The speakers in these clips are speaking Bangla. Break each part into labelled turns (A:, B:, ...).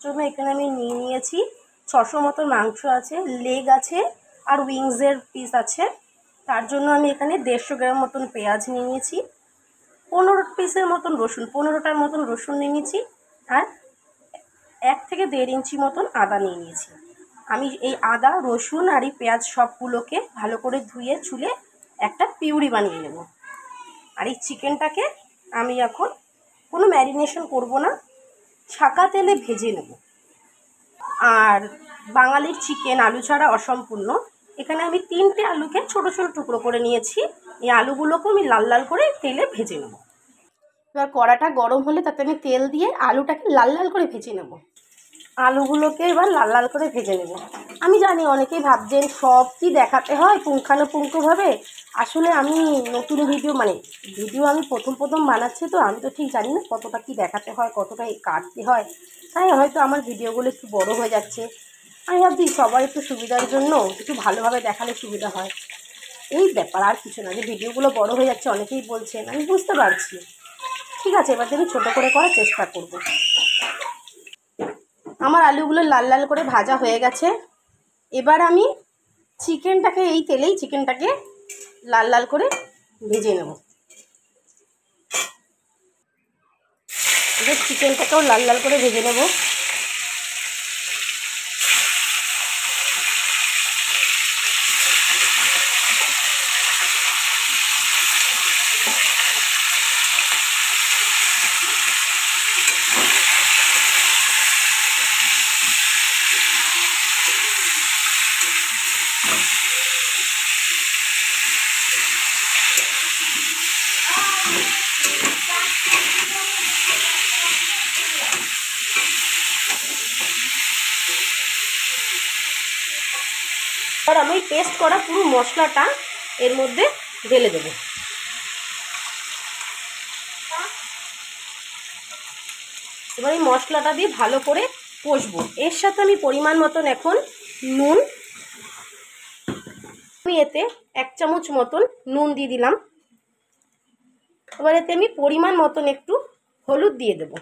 A: জন্য এখানে আমি নিয়েছি 600 মতো মাংস আছে, লেগ আছে আর উইংসের পিস আছে। তার জন্য আমি এখানে 150 গ্রাম মতন পেঁয়াজ নিয়েছি, 15 পিসের মতন রসুন, 15টার মতন রসুন নিয়েছি, আর 1 থেকে 1.5 ইঞ্চি মতন আদা নিয়েছি। আমি এই আদা, রসুন আর এই পেঁয়াজ সবগুলোকে ভালো করে ধুয়ে চুলে একটা পিউরি বানিয়ে নেব। আর এই চিকেনটাকে আমি এখন কোনো ম্যারিনেশন করব না, ছাকা তেলে ভেজে নেব। আর বাঙালির চিকেন আলু ছাড়া অসম্পূর্ণ। এখানে আমি 3টে আলুকে ছোট ছোট টুকরো করে নিয়েছি। এই আলুগুলোকে আমি লাল লাল করে তেলে ভেজে নেব। এবার কড়াটা গরম হলে তাতে আমি তেল দিয়ে আলুটাকে লাল লাল করে ভেজে নেব। আলুগুলোকে এবার লাল লাল করে ভেজে নেব। আমি জানি অনেকেই ভাবছেন সব কি দেখাতে হয় পুঙ্খানুপুঙ্খভাবে। আসলে আমি নতুন ভিডিও আমি প্রথম বানাচ্ছি, তো আমি তো ঠিক জানি না কতটা কি দেখাতে হয়, কতটা কাটতে হয়। তাই হয়তো আমার ভিডিওগুলো একটু বড় হয়ে যাচ্ছে। আমি ভাবছি সবার একটু সুবিধার জন্য একটু ভালোভাবে দেখালে সুবিধা হয়, এই ব্যাপার, আর কিছু না। যে ভিডিওগুলো বড় হয়ে যাচ্ছে অনেকেই বলছেন, আমি বুঝতে পারছি। ঠিক আছে, এবার আমি ছোটো করে করার চেষ্টা করব। আমার আলুগুলো লাল লাল করে ভাজা হয়ে গেছে। এবার আমি এই তেলেই চিকেনটাকে লাল লাল করে ভেজে নেব। এবার চিকেনটাকেও লাল লাল করে ভেজে নেব। আর আমি পেস্ট করা পুরো মশলাটা এর মধ্যে ঢেলে দেব। এবার এই মশলাটা দিয়ে ভালো করে কষবো। এর সাথে আমি পরিমাণ মতন এখন নুন, আমি এতে 1 চামচ মতন নুন দিয়ে দিলাম। এবার এতে আমি পরিমাণ মতন একটু হলুদ দিয়ে দেব।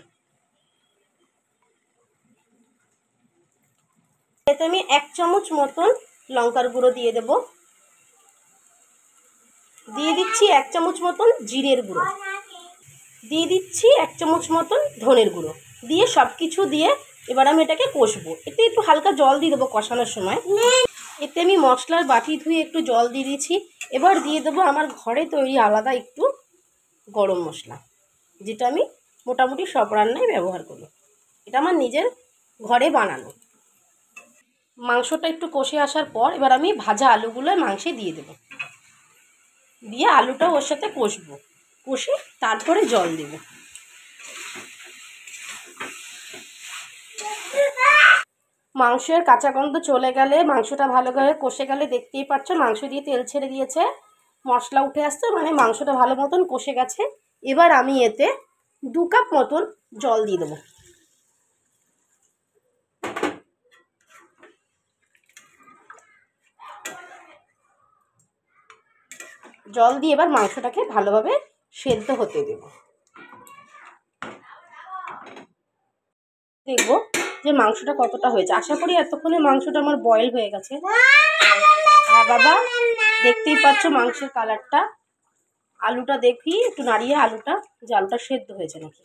A: এতে আমি 1 চামচ মতন লঙ্কার গুঁড়ো দিয়ে দেব। দিয়ে দিচ্ছি 1 চামচ মতন জিরের গুঁড়ো, দিয়ে দিচ্ছি 1 চামচ মতন ধনের গুঁড়ো, দিয়ে সব কিছু দিয়ে এবার আমি এটাকে কষবো। এতে একটু হালকা জল দিয়ে দেবো কষানোর সময়। এতে আমি মশলার বাটি ধুয়ে একটু জল দিয়ে দিয়েছি। এবার দিয়ে দেবো আমার ঘরে তৈরি আলাদা একটু গরম মশলা, যেটা আমি মোটামুটি সব রান্নায় ব্যবহার করি। এটা আমার নিজের ঘরে বানানো। মাংসটা একটু কষে আসার পর এবার আমি ভাজা আলুগুলো মাংসে দিয়ে দেবো, দিয়ে আলুটাও ওর সাথে কষবো। কষে তারপরে জল দেব। মাংসের কাঁচা গন্ধ চলে গেলে, মাংসটা ভালোভাবে কষে গেলে, দেখতেই পাচ্ছ মাংস দিয়ে তেল ছেড়ে দিয়েছে, মশলা উঠে আসছে, মানে মাংসটা ভালো মতন কষে গেছে। এবার আমি এতে 2 কাপ মতন জল দিয়ে দেবো। জল দিয়ে এবার মাংসটাকে ভালোভাবে সেদ্ধ হতে দেব। দেখবো যে মাংসটা কতটা হয়েছে। আশা করি এতক্ষণে মাংসটা আমার বয়েল হয়ে গেছে। হ্যাঁ বাবা, দেখতেই পাচ্ছ মাংসের কালারটা। আলুটা দেখি একটু নাড়িয়ে আলুটা, যে আলুটা সেদ্ধ হয়েছে নাকি।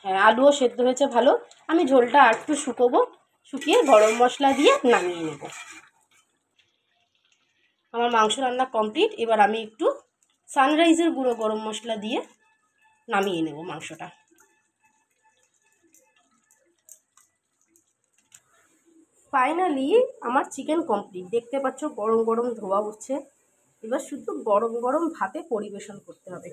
A: হ্যাঁ, আলুও সেদ্ধ হয়েছে ভালো। আমি ঝোলটা আর একটু শুকোবো, শুকিয়ে গরম মশলা দিয়ে নামিয়ে নেব। আমার মাংস রান্না কমপ্লিট। এবার আমি একটু সানরাইজের গুঁড়ো গরম মশলা দিয়ে নামিয়ে নেব মাংসটা। ফাইনালি আমার চিকেন কমপ্লিট। দেখতে পাচ্ছ গরম গরম ধোয়া উঠছে। এবার শুধু গরম গরম ভাতে পরিবেশন করতে হবে।